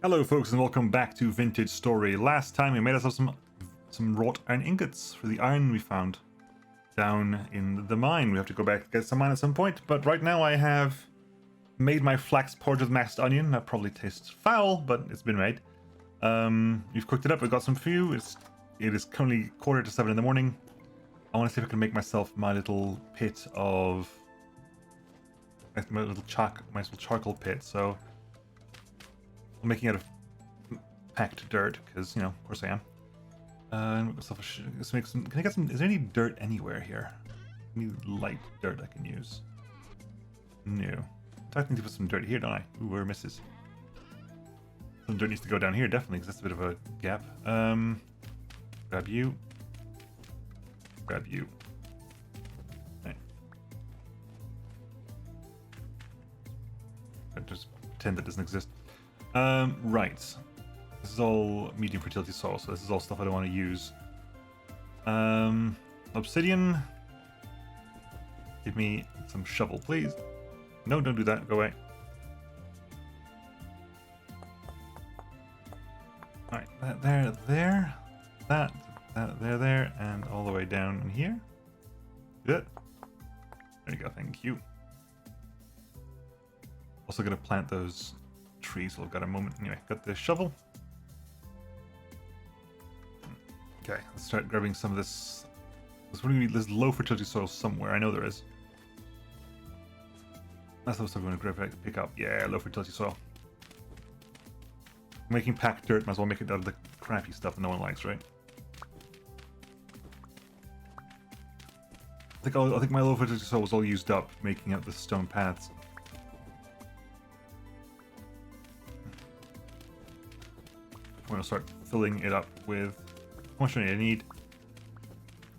Hello folks and welcome back to Vintage Story. Last time we made ourselves some wrought iron ingots for the iron we found down in the mine. We have to go back and get some iron at some point, but right now I have made my flax porridge with mashed onion. That probably tastes foul, but it's been made. We've cooked it up, we've got some fuel. It is currently 6:45 in the morning. I want to see if I can make myself my little pit of my little charcoal pit, so I'm making out of packed dirt because, you know, of course I am. Let's make some. Can I get some? Is there any dirt anywhere here? Any light dirt I can use? No. I need to put some dirt here, don't I? Ooh, where misses? Some dirt needs to go down here, definitely, because that's a bit of a gap. Grab you. Grab you. Right. I just pretend that doesn't exist. Right. This is all medium fertility soil, so this is all stuff I don't want to use. Obsidian. Give me some shovel, please. No, don't do that. Go away. Alright, that there. That there, and all the way down in here. Good. There you go, thank you. Also gonna plant those trees, so I've got a moment. Anyway, got the shovel. Okay, let's start grabbing some of this. There's low fertility soil somewhere. I know there is. That's what I'm going to grab, pick up. Yeah, low fertility soil. Making packed dirt, might as well make it out of the crappy stuff that no one likes, right? I think my low fertility soil was all used up making out the stone paths. I'm going to start filling it up with. How much do I need?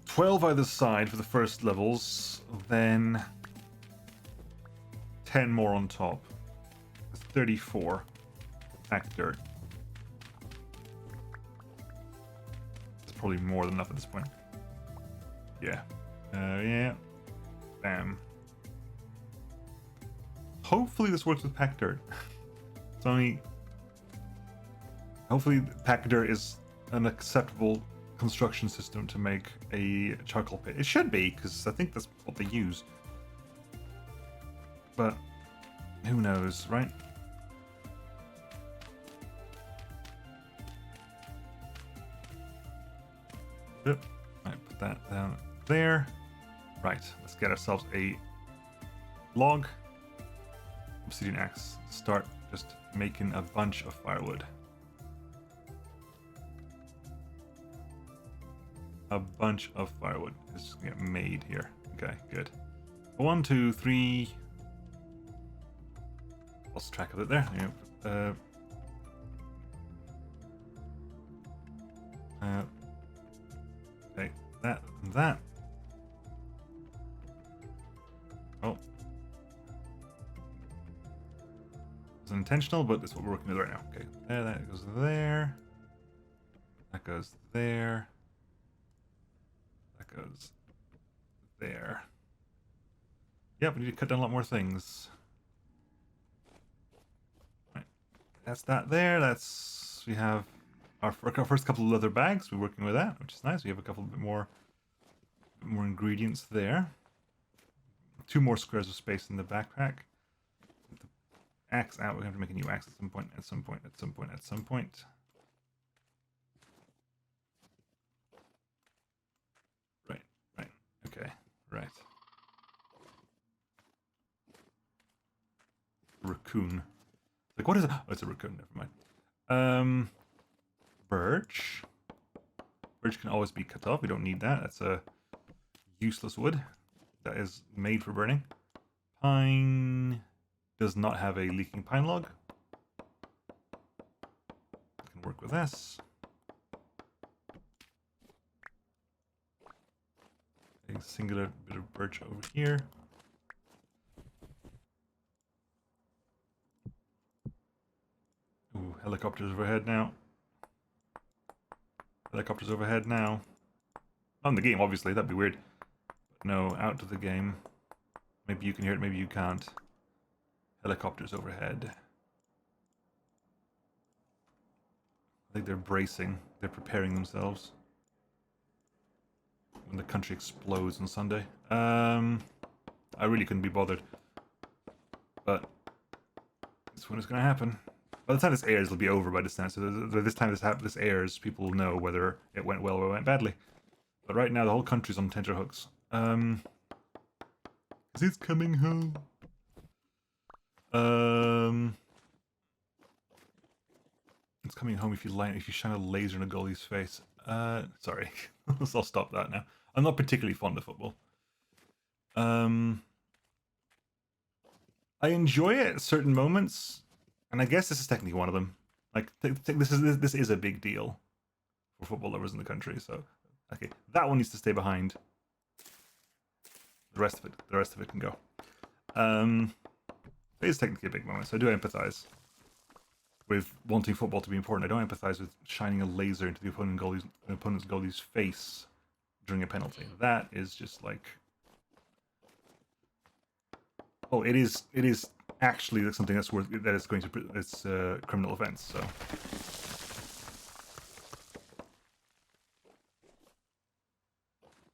12 either side for the first levels, then 10 more on top. That's 34 packed dirt. It's probably more than enough at this point. Yeah. Yeah. Bam. Hopefully this works with packed dirt. It's only. Hopefully packed dirt is an acceptable construction system to make a charcoal pit. It should be, because I think that's what they use. But who knows, right? Yep. Right, put that down there. Right, let's get ourselves a log. Obsidian axe. Start just making a bunch of firewood. A bunch of firewood is made here. Okay, good. 1, 2, 3. Lost track of it there. Yeah. Okay, that and that. Oh. It's intentional, but that's what we're working with right now. Okay, there, that goes there. That goes there. That goes there. Yep, we need to cut down a lot more things. Right. That's that there. We have our first couple of leather bags. We're working with that, which is nice. We have a couple bit more ingredients there. 2 more squares of space in the backpack. With the axe out. We're going to have to make a new axe at some point. At some point. Right. Okay. Right. Raccoon. Like, what is it? Oh, it's a raccoon. Never mind. Birch. Birch can always be cut off. We don't need that. That's a useless wood. That is made for burning. Pine does not have a leaking pine log. Can work with this. A singular bit of birch over here. Ooh, helicopters overhead now. Helicopters overhead now. Not in the game, obviously, that'd be weird. But no, out of the game. Maybe you can hear it, maybe you can't. Helicopters overhead. think they're bracing. They're preparing themselves. When the country explodes on Sunday. I really couldn't be bothered. But it's when it's going to happen. By the time this airs, it'll be over by this time. So by this time this airs, people will know whether it went well or it went badly. But right now, the whole country's on tenterhooks. Is it coming home? It's coming home if you shine a laser in a goalie's face. Sorry. I'll stop that now. I'm not particularly fond of football. I enjoy it at certain moments, and I guess this is technically one of them. Like, this is a big deal for football lovers in the country. So, okay, that one needs to stay behind. The rest of it can go. It is technically a big moment, so I do empathize with wanting football to be important. I don't empathize with shining a laser into the opponent's goalie's face during a penalty. That is just like, oh, it is actually something that's it's a criminal offense. So.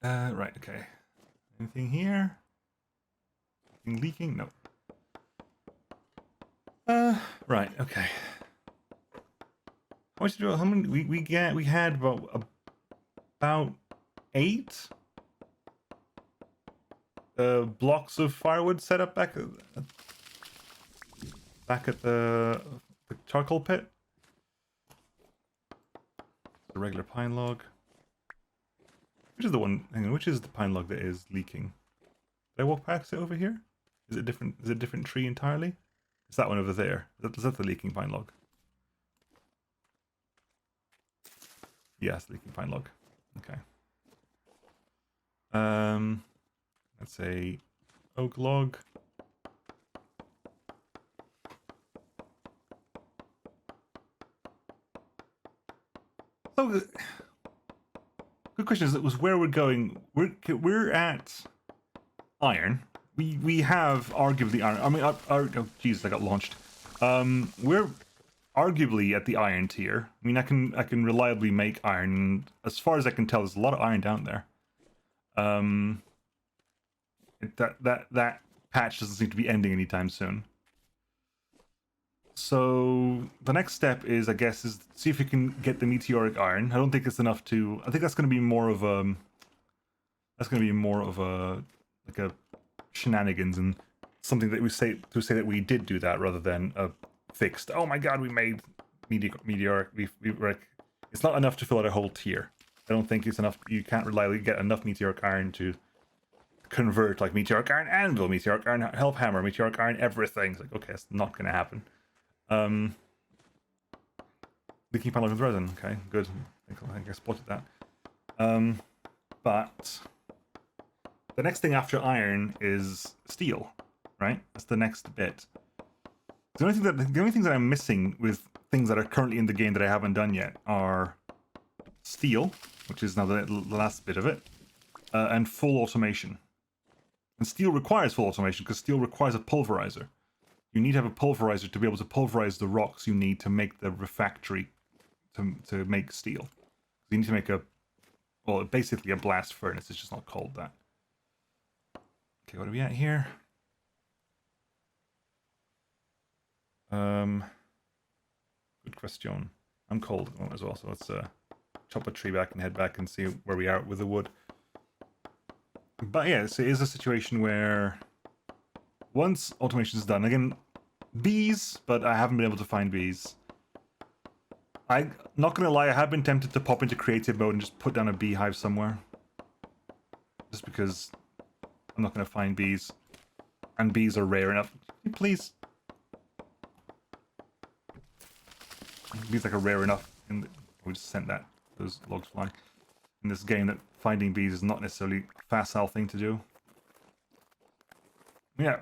Right, okay. Anything here? Anything leaking? No. Right, okay. How many we had about 8 blocks of firewood set up back at the charcoal pit. The regular pine log. Which is the one? Hang on, which is the pine log that is leaking? Did I walk past it over here? Is it different? Is it a different tree entirely? It's that one over there. Is that the leaking pine log? Yes, leaking pine log. Okay. Let's say oak log. So, good question is where we're going. We're at iron. We have arguably iron. I mean, oh Jesus, I got launched. We're arguably at the iron tier. I mean, I can reliably make iron. As far as I can tell, there's a lot of iron down there. That patch doesn't seem to be ending anytime soon. So the next step is, I guess, is see if you can get the meteoric iron. I don't think it's enough to. I think that's going to be more of a. That's going to be more of a like a shenanigans and something that we say that we did do that rather than a fixed. Oh my God, we made meteoric. It's not enough to fill out a whole tier. I don't think it's enough. You can't reliably get enough meteoric iron to convert like meteoric iron anvil, meteoric iron help hammer, meteoric iron everything. It's like, okay, it's not going to happen. Leaking pine log with resin. Okay, good. I think I spotted that. But the next thing after iron is steel, right? That's the next bit. The only things that I'm missing with things that are currently in the game that I haven't done yet are steel, which is now the last bit of it, and full automation. And steel requires full automation because steel requires a pulverizer. You need to have a pulverizer to be able to pulverize the rocks you need to make the refractory to make steel. You need to make basically a blast furnace. It's just not called that. Okay, what are we at here? Good question. I'm cold as well, so let's chop a tree back and head back and see where we are with the wood. But yeah, so it is a situation where once automation is done, again, bees, but I haven't been able to find bees. I'm not gonna lie, I have been tempted to pop into creative mode and just put down a beehive somewhere. Just because I'm not gonna find bees. And bees are rare enough. Please. Bees are rare enough we just sent those logs flying. In this game that finding bees is not necessarily a facile thing to do. Yeah.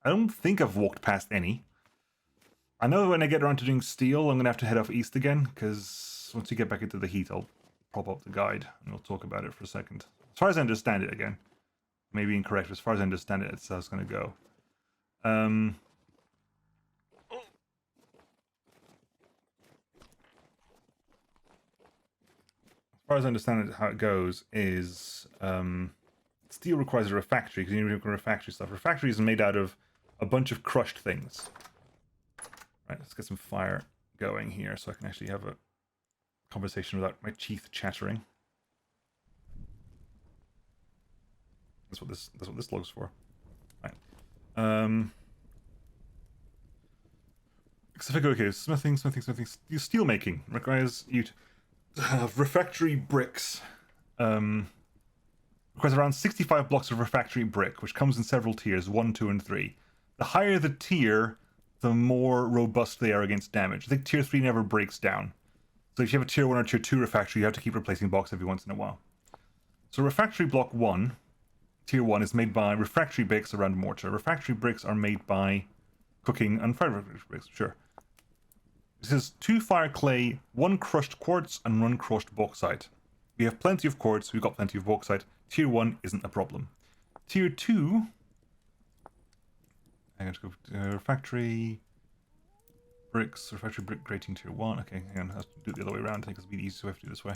I don't think I've walked past any. I know when I get around to doing steel, I'm going to have to head off east again, because once you get back into the heat, I'll prop up the guide, and we'll talk about it for a second. As far as I understand it, again, maybe incorrect, but as far as I understand it, it's how it's going to go. far as I understand it, how it goes is steel requires a refractory because you need to refractory stuff. Refractory is made out of a bunch of crushed things. Right, let's get some fire going here so I can actually have a conversation without my teeth chattering. That's what this log's for. Right. So if I go, okay, smithing. Steel making requires you to have refractory bricks. Requires around 65 blocks of refractory brick, which comes in several tiers, 1, 2, and 3. The higher the tier, the more robust they are against damage. I think tier 3 never breaks down. So if you have a tier 1 or tier 2 refractory, you have to keep replacing blocks every once in a while. So refractory block 1, tier 1, is made by refractory bricks around mortar. Refractory bricks are made by cooking unfired refractory bricks, sure. This is 2 fire clay, 1 crushed quartz, and 1 crushed bauxite. We have plenty of quartz, we've got plenty of bauxite. Tier 1 isn't a problem. Tier 2... I'm going to go to refractory bricks, refractory brick grating tier 1. Okay, hang on, I have to do it the other way around. I think it's the easiest way to do it this way.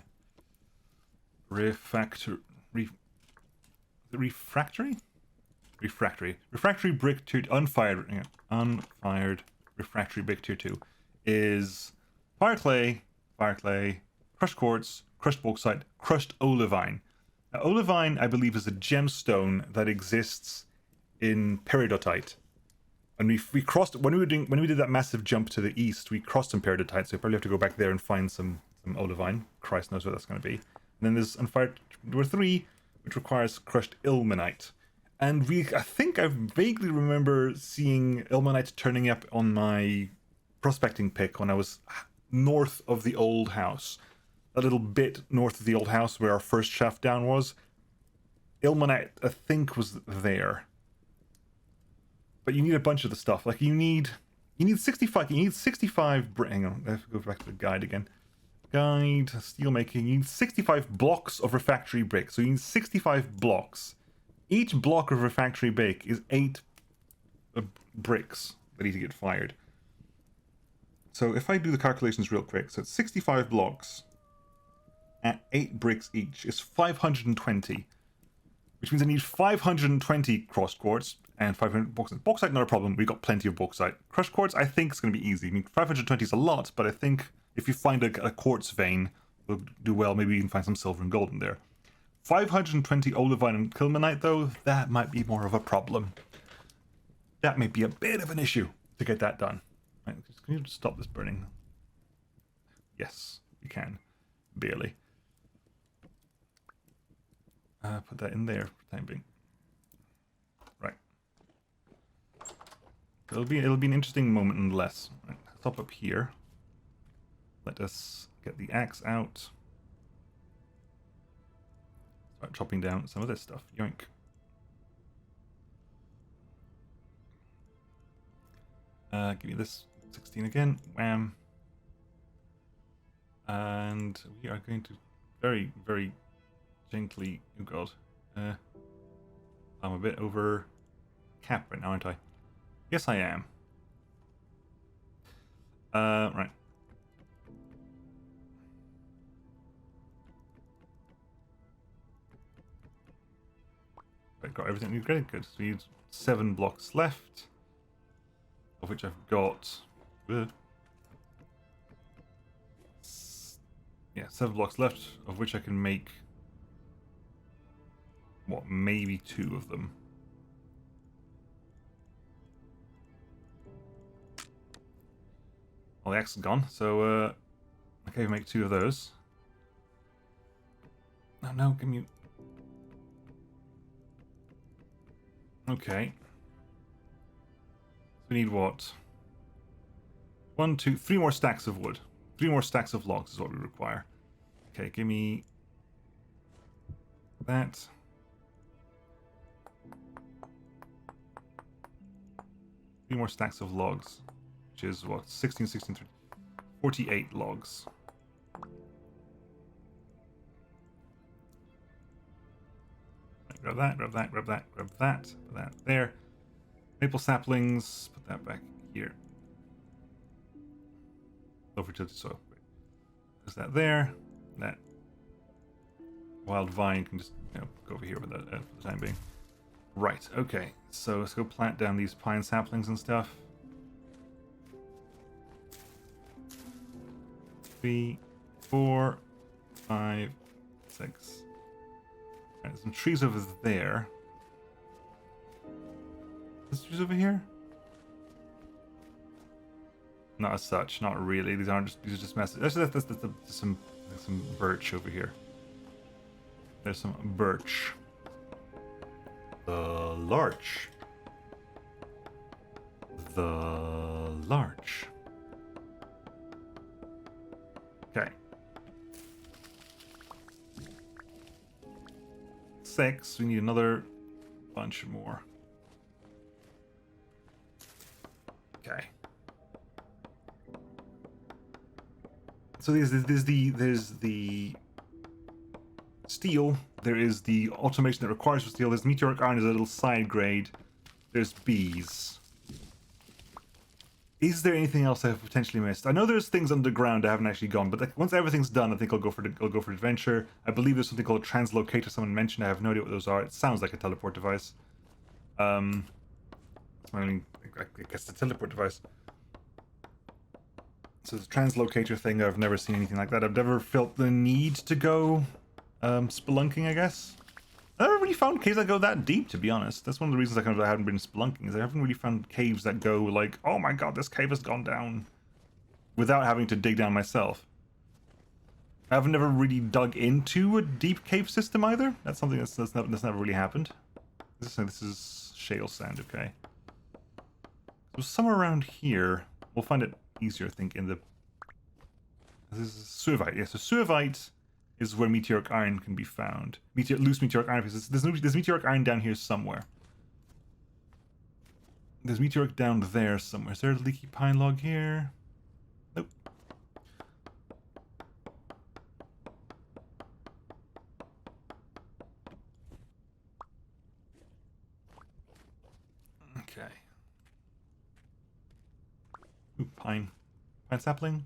Refractory? Refractory. Refractory brick tier... Unfired refractory brick tier 2 is fire clay, crushed quartz, crushed bauxite, crushed olivine. Now, olivine, I believe, is a gemstone that exists in peridotite. And we crossed when we did that massive jump to the east, we crossed some peridotite, so we probably have to go back there and find some olivine. Christ knows what that's going to be. And then there's unfired door 3, which requires crushed ilmenite. And I think I vaguely remember seeing ilmenite turning up on my prospecting pick when I was north of the old house. A little bit north of the old house where our first shaft down was. Ilmenite, I think, was there. But you need a bunch of the stuff. Like you need 65. You need 65. Hang on, I have to go back to the guide again. Guide steel making. You need 65 blocks of refractory brick. So you need 65 blocks. Each block of refractory brick is 8 bricks that need to get fired. So if I do the calculations real quick, so it's 65 blocks at 8 bricks each is 520, which means I need 520 crossed quartz and 500 bauxite. Bauxite, not a problem. We've got plenty of bauxite. Crushed quartz, I think, is going to be easy. I mean, 520 is a lot, but I think if you find a quartz vein, we'll do well. Maybe you can find some silver and gold in there. 520 olivine and ilmenite, though, that might be more of a problem. That may be a bit of an issue to get that done. Right, can you just stop this burning? Yes, you can. Barely. Put that in there for the time being. Right. It'll be an interesting moment nonetheless. Right, let's hop up here. Let us get the axe out. Start chopping down some of this stuff. Yoink. Give me this 16 again. Wham. And we are going to very, very gently. Oh god. I'm a bit over cap right now, aren't I? Yes, I am. Right. I've got everything great. Good. So we need 7 blocks left, of which I've got. Yeah, 7 blocks left, of which I can make. What, maybe 2 of them. Well, the axe is gone, so okay, make 2 of those. No, give me. Okay. We need what? 1, 2, 3 more stacks of wood. 3 more stacks of logs is what we require. Okay, give me that. 3 more stacks of logs, which is what? 16, 16, 30, 48 logs. Grab that, grab that, grab that, grab that, put that there. Maple saplings, put that back here. Low fertility soil. There's that there, that wild vine can just, go over here with that for the time being. Right, okay. So let's go plant down these pine saplings and stuff. 3, 4, 5, 6. Alright, some trees over there. There's trees over here? Not as such, not really. These are just masses. There's some birch over here. There's some birch. The larch. The larch. Okay. 6. We need another bunch more. Okay. So there's the steel. There is the automation that requires for steel. There's meteoric iron as a little side grade. There's bees. Is there anything else I've potentially missed? I know there's things underground I haven't actually gone, but once everything's done, I think I'll go for adventure. I believe there's something called a translocator. Someone mentioned. I have no idea what those are. It sounds like a teleport device. It's my only, I guess, the teleport device. So the translocator thing, I've never seen anything like that. I've never felt the need to go spelunking, I guess. I never really found caves that go that deep, to be honest. That's one of the reasons I haven't been spelunking, is I haven't really found caves that go like, oh my god, this cave has gone down, without having to dig down myself. I've never really dug into a deep cave system either. That's something that's never really happened. This is shale sand, okay. So somewhere around here, we'll find it easier, I think, in the... This is suovite. Yeah, so suovite is where meteoric iron can be found. Loose meteoric iron, because there's meteoric iron down here somewhere. There's meteoric down there somewhere. Is there a leaky pine log here? Nope. Okay. Ooh, pine sapling.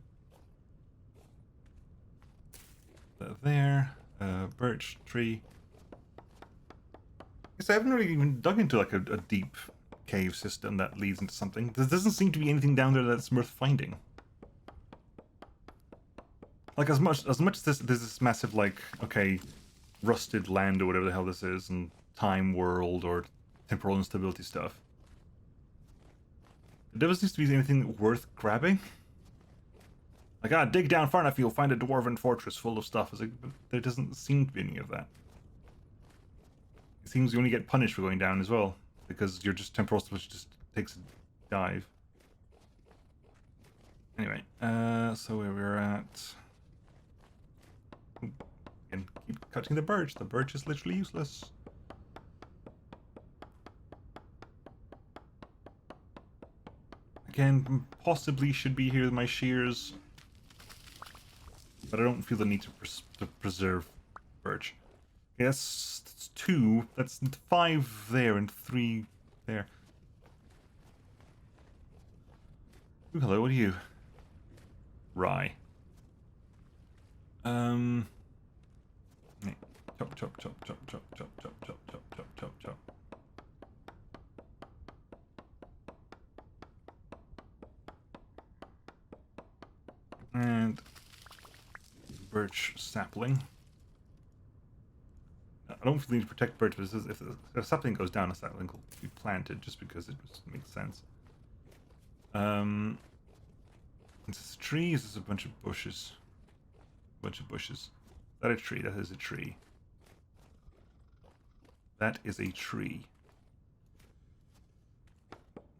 There, birch tree. I guess I haven't really even dug into like a deep cave system that leads into something. There doesn't seem to be anything down there that's worth finding. Like as much as there's this massive, like, okay, rusted land or whatever the hell this is, and time world or temporal instability stuff. There doesn't seem to be anything worth grabbing. Like, dig down far enough, you'll find a dwarven fortress full of stuff. It's like, but there doesn't seem to be any of that. It seems you only get punished for going down as well, because you're just temporal, which just takes a dive. Anyway, so where we're at... And keep cutting the birch. The birch is literally useless. Again, possibly should be here with my shears. But I don't feel the need to preserve birch. Okay, that's 2. That's 5 there and 3 there. Ooh, hello, what are you? Rye. Chop, chop, chop, chop, chop, chop, chop, chop, chop, chop, chop, chop. And birch sapling. I don't feel the need to protect birch, but if a sapling goes down, a sapling will be planted just because it makes sense. Is this a tree? Is this a bunch of bushes? Is that a tree? That is a tree. That is a tree.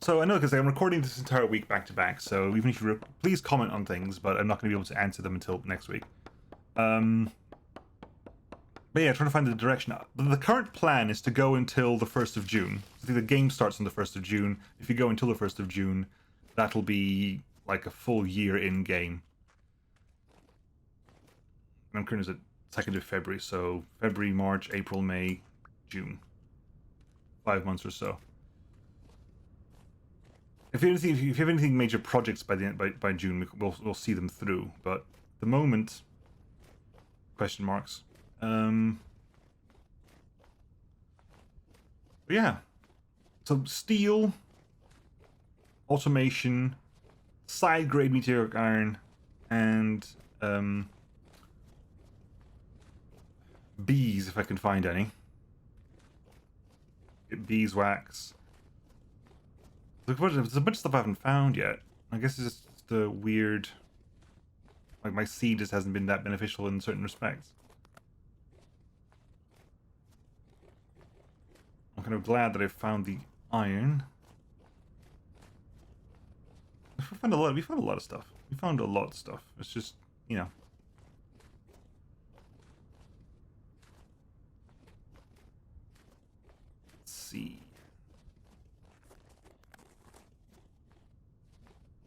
So I know, because I'm recording this entire week back to back, so even if you please comment on things, but I'm not going to be able to answer them until next week. But yeah, trying to find the direction. The current plan is to go until the 1st of June. So the game starts on the 1st of June. If you go until the 1st of June, that'll be like a full year in game. I'm currently at 2nd of February, so February, March, April, May, June. 5 months or so. If you have anything major projects by June, we'll see them through. But at the moment, question marks. But yeah. So steel, automation, side grade meteoric iron, and bees if I can find any. Beeswax. There's a bunch of stuff I haven't found yet. I guess it's just a weird. Like my seed just hasn't been that beneficial in certain respects. I'm kind of glad that I found the iron. We found a lot. We found a lot of stuff. We found a lot of stuff. It's just, you know. Let's see.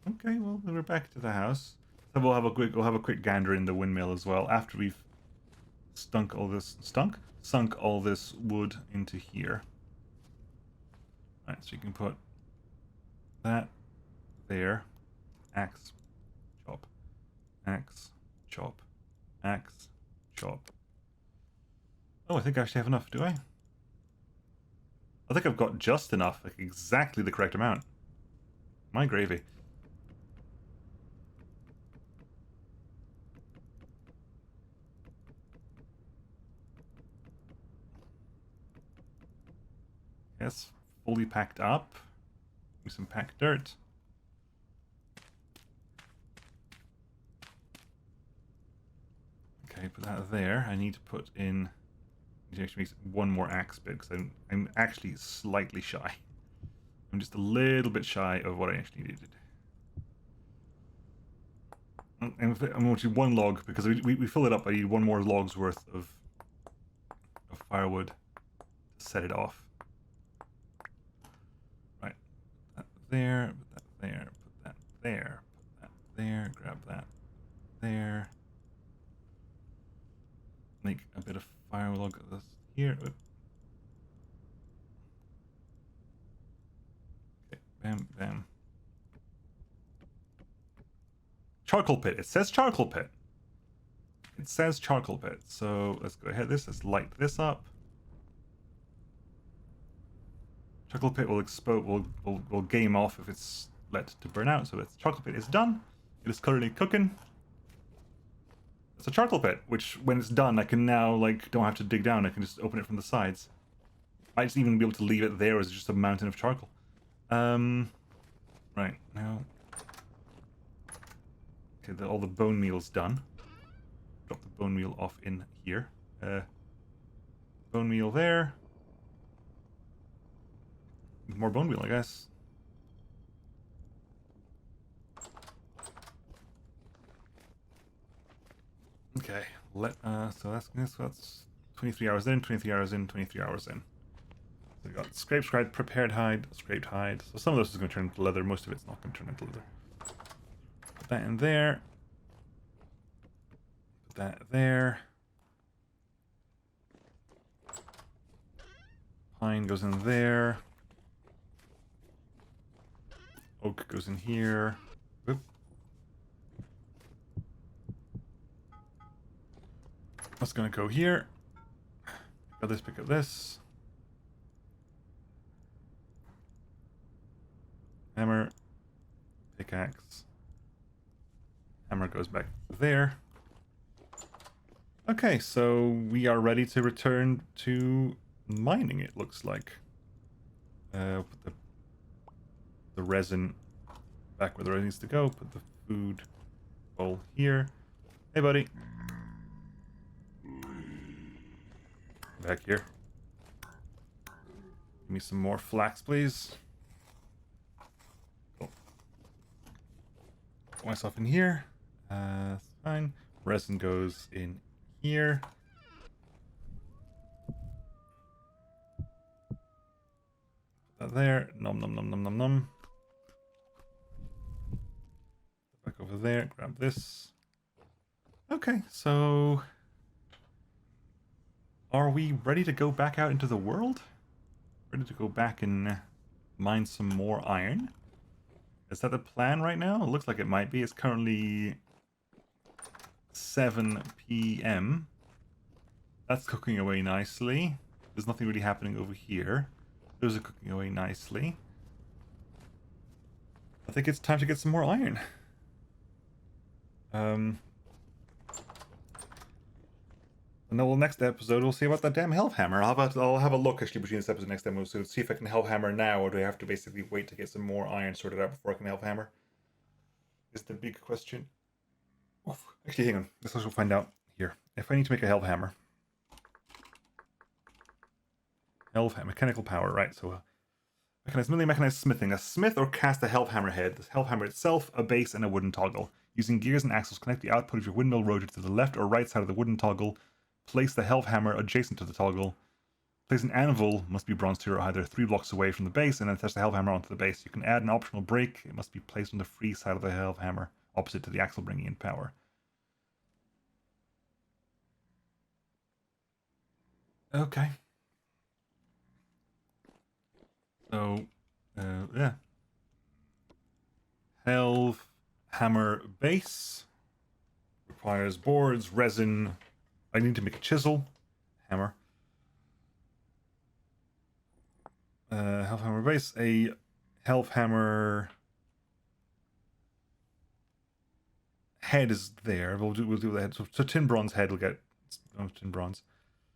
Okay, well we're back to the house. So we'll have a quick gander in the windmill as well after we've sunk all this wood into here. All right, so you can put that there. Axe, chop, axe, chop, axe, chop. Oh, I think I actually have enough, do I? I think I've got just enough, like exactly the correct amount. My gravy. Yes, fully packed up. With some packed dirt. Okay, put that there. I need to put in. I need to actually make one more axe bit because I'm actually slightly shy. I'm just a little bit shy of what I actually needed. I'm going to do one log because we fill it up. I need one more log's worth of firewood to set it off. Right, put that there, put that there, put that there, put that there. Grab that there. Make a bit of firewood of this here. Okay, bam, bam. Charcoal pit. It says charcoal pit. It says charcoal pit. So let's go ahead. Let's light this up. Charcoal pit will explode. Will game off if it's let to burn out. So its charcoal pit is done. It is currently cooking. It's a charcoal pit, which when it's done, I can now like don't have to dig down. I can just open it from the sides. I just even be able to leave it there as just a mountain of charcoal. Right now. Okay, all the bone meal's done. Drop the bone meal off in here. Bone meal there. More bone meal, I guess. Okay, so that's 23 hours in, 23 hours in, 23 hours in. So we got scraped hide, prepared hide, scraped hide. So some of this is going to turn into leather. Most of it's not going to turn into leather. Put that in there. Put that there. Pine goes in there. Oak goes in here. Oop. That's gonna go here. Pick up this, pick up this. Hammer. Pickaxe. Hammer goes back there. Okay, so we are ready to return to mining, it looks like. Put the resin back where the resin needs to go. Put the food bowl here. Hey, buddy. Back here. Give me some more flax, please. Cool. Put myself in here. Fine. Resin goes in here. Put that there. Nom nom nom nom nom nom. Back over there. Grab this. Okay, so are we ready to go back out into the world? Ready to go back and mine some more iron? Is that the plan right now? It looks like it might be. It's currently 7 p.m. That's cooking away nicely. There's nothing really happening over here. Those are cooking away nicely. I think it's time to get some more iron. And then next episode we'll see about that damn Helve Hammer. I'll have a look actually between this episode and next episode, see if I can Helve Hammer now, or do I have to basically wait to get some more iron sorted out before I can Helve Hammer? Is the big question. Oof. Actually, hang on. Let's also find out here. If I need to make a Helve Hammer. Helve Hammer, mechanical power, right? So, mechanized milling, mechanized smithing. A smith or cast a Helve Hammer head. The Helve Hammer itself, a base, and a wooden toggle. Using gears and axles, connect the output of your windmill rotor to the left or right side of the wooden toggle. Place the Helve Hammer adjacent to the toggle. Place an anvil, must be bronze tier, either 3 blocks away from the base, and then attach the Helve Hammer onto the base. You can add an optional brake. It must be placed on the free side of the Helve Hammer, opposite to the axle, bringing in power. Okay. So, yeah. Helve Hammer base. Requires boards, resin. I need to make a chisel. Hammer. Helve Hammer base. A Helve Hammer head is there. We'll do the head. So tin bronze head will get tin bronze,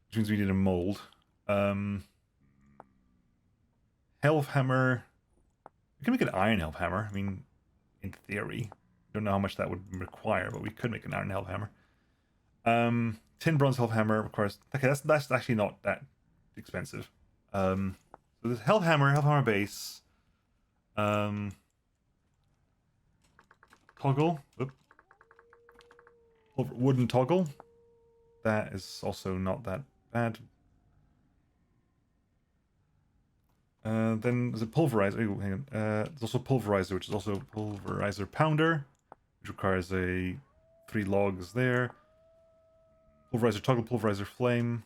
which means we need a mold. Helve Hammer. We can make an iron Helve Hammer. I mean, in theory, don't know how much that would require, but we could make an iron Helve Hammer. Tin bronze Helve Hammer requires. Okay, that's actually not that expensive. So there's Helve Hammer base. Toggle. Oop. Wooden toggle. That is also not that bad. Then there's a pulverizer. Ooh, hang on. There's also a pulverizer, which is also a pulverizer pounder, which requires 3 logs there. Pulverizer toggle, pulverizer flame.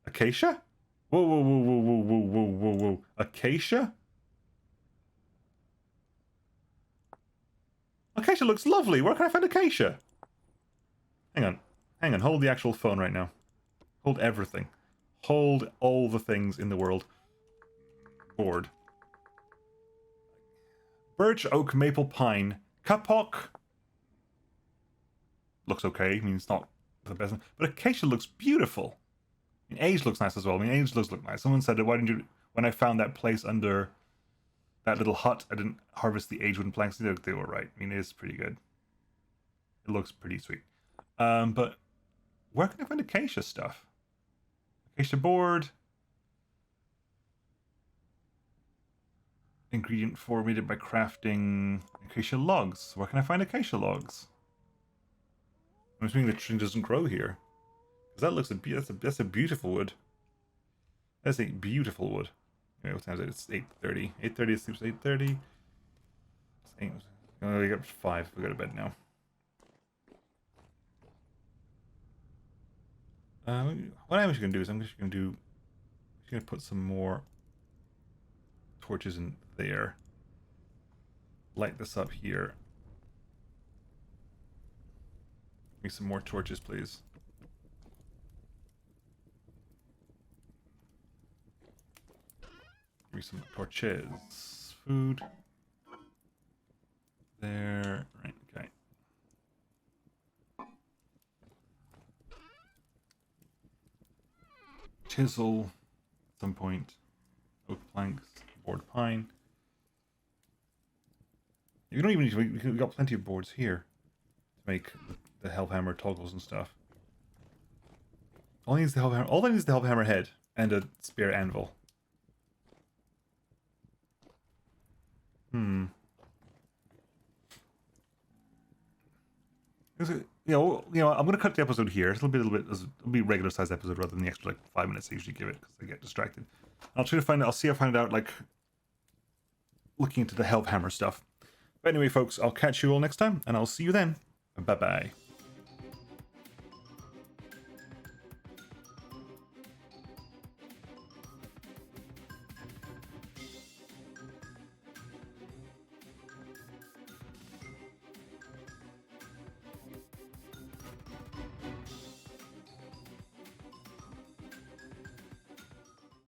Acacia? Whoa. Acacia? Acacia looks lovely. Where can I find acacia? Hang on. Hold the actual phone right now. Hold everything. Hold all the things in the world. Board. Birch, oak, maple, pine. Kapok. Looks okay. I mean, it's not the best. But acacia looks beautiful. I mean, age looks nice as well. I mean, age does look nice. Someone said, why didn't you... When I found that place under that little hut, I didn't harvest the age wooden planks. They were right. I mean, it is pretty good. It looks pretty sweet. But where can I find acacia stuff? Acacia board. Ingredient formatted by crafting acacia logs. Where can I find acacia logs? I'm assuming the tree doesn't grow here. Because that looks that's a beautiful wood. That's a beautiful wood. Anyway, what time is it? It's 8:30. 8:30, it sleeps 8:30. We got 5. We go to bed now. What I'm actually gonna do is I'm just gonna put some more torches in there. Light this up here. Give me some more torches, please. Give me some torches. Food. There. Right, okay. Chisel at some point. Oak planks. Board pine. You don't even need to. We've got plenty of boards here to make the Helve Hammer toggles and stuff. All I need is the Helve Hammer. All I need is the Helve Hammer head and a spare anvil. I'm gonna cut the episode here. It'll be it'll be a regular sized episode rather than the extra 5 minutes I usually give it because I get distracted. I'll try to find out. I'll see if I find out looking into the Helve Hammer stuff. But anyway, folks, I'll catch you all next time, and I'll see you then. Bye bye.